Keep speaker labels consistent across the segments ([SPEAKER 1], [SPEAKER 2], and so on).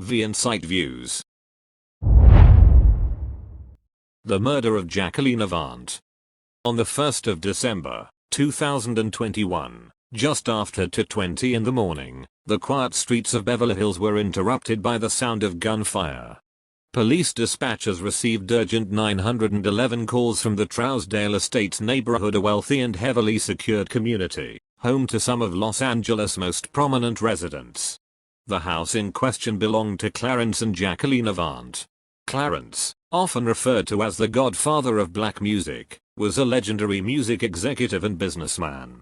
[SPEAKER 1] The Insight Views. The murder of Jacqueline Avant. On the 1st of December, 2021, just after 2:20 in the morning, the quiet streets of Beverly Hills were interrupted by the sound of gunfire. Police dispatchers received urgent 911 calls from the Trousdale Estates neighborhood, a wealthy and heavily secured community, home to some of Los Angeles' most prominent residents. The house in question belonged to Clarence and Jacqueline Avant. Clarence, often referred to as the godfather of black music, was a legendary music executive and businessman.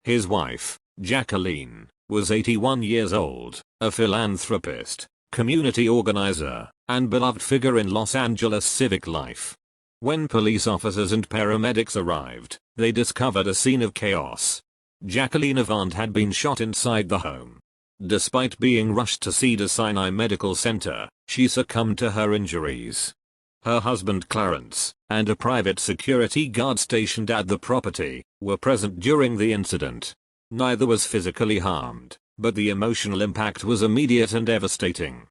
[SPEAKER 1] His wife, Jacqueline, was 81 years old, a philanthropist, community organizer, and beloved figure in Los Angeles civic life. When police officers and paramedics arrived, they discovered a scene of chaos. Jacqueline Avant had been shot inside the home. Despite being rushed to Cedars-Sinai Medical Center, she succumbed to her injuries. Her husband Clarence, and a private security guard stationed at the property, were present during the incident. Neither was physically harmed, but the emotional impact was immediate and devastating.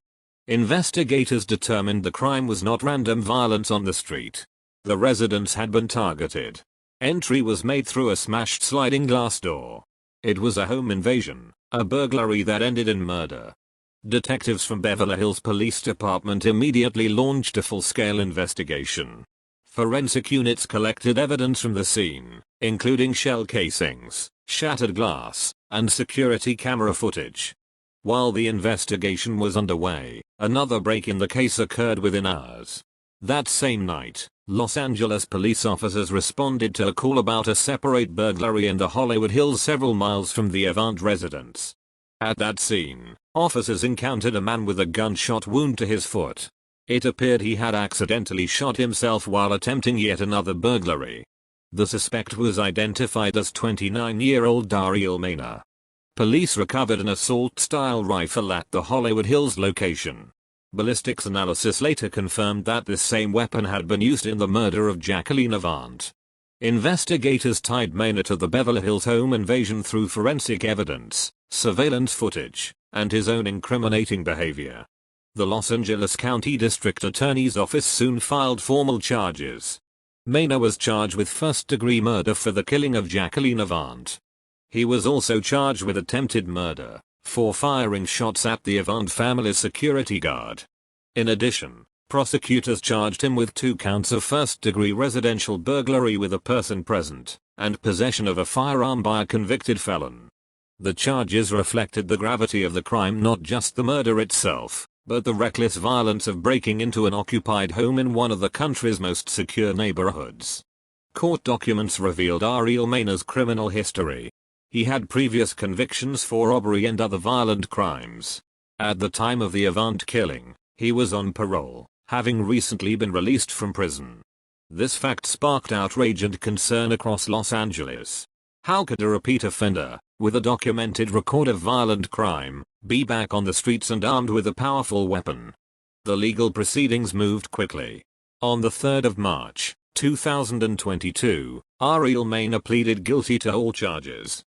[SPEAKER 1] Investigators determined the crime was not random violence on the street. The residence had been targeted. Entry was made through a smashed sliding glass door. It was a home invasion, a burglary that ended in murder. Detectives from Beverly Hills Police Department immediately launched a full-scale investigation. Forensic units collected evidence from the scene, including shell casings, shattered glass, and security camera footage. While the investigation was underway, another break in the case occurred within hours. That same night, Los Angeles police officers responded to a call about a separate burglary in the Hollywood Hills several miles from the Avant residence. At that scene, officers encountered a man with a gunshot wound to his foot. It appeared he had accidentally shot himself while attempting yet another burglary. The suspect was identified as 29-year-old Aariel Maynor. Police recovered an assault-style rifle at the Hollywood Hills location. Ballistics analysis later confirmed that this same weapon had been used in the murder of Jacqueline Avant. Investigators tied Maynor to the Beverly Hills home invasion through forensic evidence, surveillance footage, and his own incriminating behavior. The Los Angeles County District Attorney's Office soon filed formal charges. Maynor was charged with first-degree murder for the killing of Jacqueline Avant. He was also charged with attempted murder for firing shots at the Avant family's security guard. In addition, prosecutors charged him with 2 counts of first-degree residential burglary with a person present, and possession of a firearm by a convicted felon. The charges reflected the gravity of the crime, not just the murder itself, but the reckless violence of breaking into an occupied home in one of the country's most secure neighborhoods. Court documents revealed Aariel Maynor's criminal history. He had previous convictions for robbery and other violent crimes. At the time of the Avant killing, he was on parole, having recently been released from prison. This fact sparked outrage and concern across Los Angeles. How could a repeat offender, with a documented record of violent crime, be back on the streets and armed with a powerful weapon? The legal proceedings moved quickly. On the 3rd of March, 2022, Aariel Maynor pleaded guilty to all charges.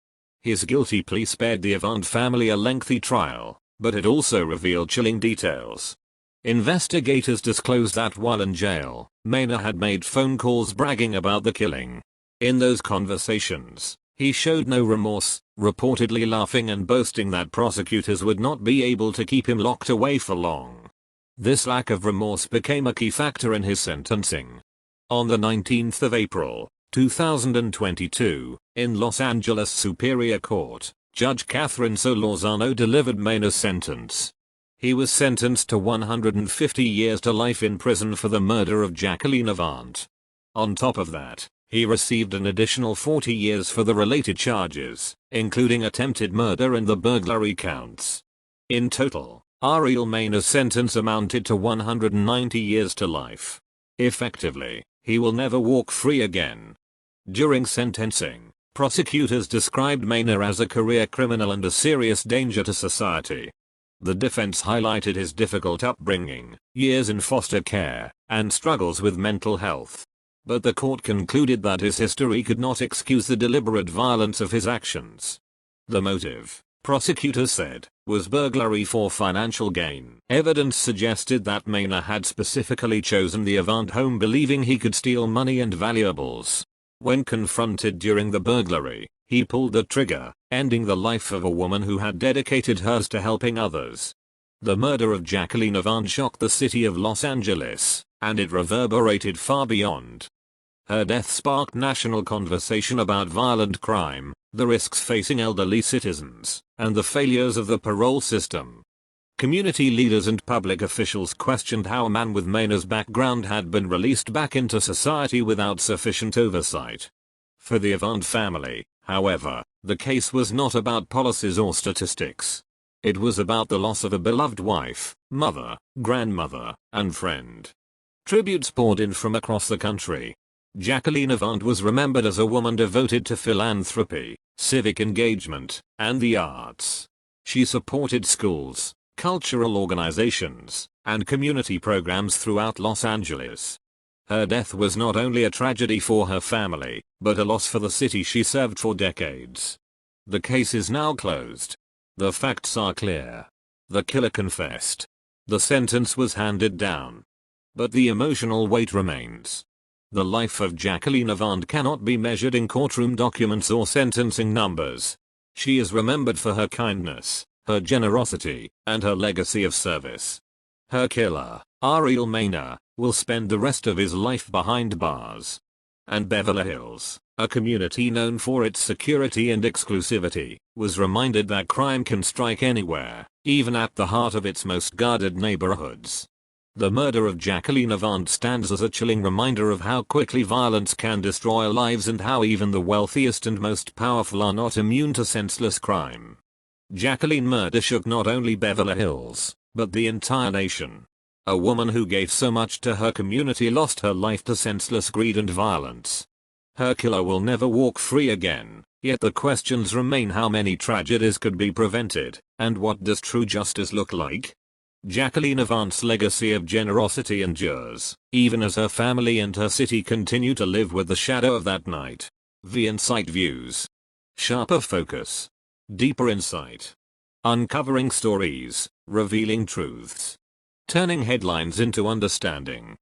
[SPEAKER 1] His guilty plea spared the Avant family a lengthy trial, but it also revealed chilling details. Investigators disclosed that while in jail, Maynor had made phone calls bragging about the killing. In those conversations, he showed no remorse, reportedly laughing and boasting that prosecutors would not be able to keep him locked away for long. This lack of remorse became a key factor in his sentencing. On the 19th of April, 2022, in Los Angeles Superior Court, Judge Catherine Solorzano delivered Maynor's sentence. He was sentenced to 150 years to life in prison for the murder of Jacqueline Avant. On top of that, he received an additional 40 years for the related charges, including attempted murder and the burglary counts. In total, Aariel Maynor's sentence amounted to 190 years to life. Effectively, he will never walk free again. During sentencing, prosecutors described Maynor as a career criminal and a serious danger to society. The defense highlighted his difficult upbringing, years in foster care, and struggles with mental health. But the court concluded that his history could not excuse the deliberate violence of his actions. The motive, prosecutors said, was burglary for financial gain. Evidence suggested that Maynor had specifically chosen the Avant home believing he could steal money and valuables. When confronted during the burglary, he pulled the trigger, ending the life of a woman who had dedicated hers to helping others. The murder of Jacqueline Avant shocked the city of Los Angeles, and it reverberated far beyond. Her death sparked national conversation about violent crime, the risks facing elderly citizens, and the failures of the parole system. Community leaders and public officials questioned how a man with Maynor's background had been released back into society without sufficient oversight. For the Avant family, however, the case was not about policies or statistics. It was about the loss of a beloved wife, mother, grandmother, and friend. Tributes poured in from across the country. Jacqueline Avant was remembered as a woman devoted to philanthropy, civic engagement, and the arts. She supported schools, cultural organizations, and community programs throughout Los Angeles. Her death was not only a tragedy for her family, but a loss for the city she served for decades. The case is now closed. The facts are clear. The killer confessed. The sentence was handed down. But the emotional weight remains. The life of Jacqueline Avant cannot be measured in courtroom documents or sentencing numbers. She is remembered for her kindness, her generosity, and her legacy of service. Her killer, Aariel Maynor, will spend the rest of his life behind bars. And Beverly Hills, a community known for its security and exclusivity, was reminded that crime can strike anywhere, even at the heart of its most guarded neighborhoods. The murder of Jacqueline Avant stands as a chilling reminder of how quickly violence can destroy lives and how even the wealthiest and most powerful are not immune to senseless crime. Jacqueline's murder shook not only Beverly Hills, but the entire nation. A woman who gave so much to her community lost her life to senseless greed and violence. Her killer will never walk free again, yet the questions remain: how many tragedies could be prevented, and what does true justice look like? Jacqueline Avant's legacy of generosity endures, even as her family and her city continue to live with the shadow of that night. The Insight Views. Sharper focus. Deeper insight. Uncovering stories, revealing truths. Turning headlines into understanding.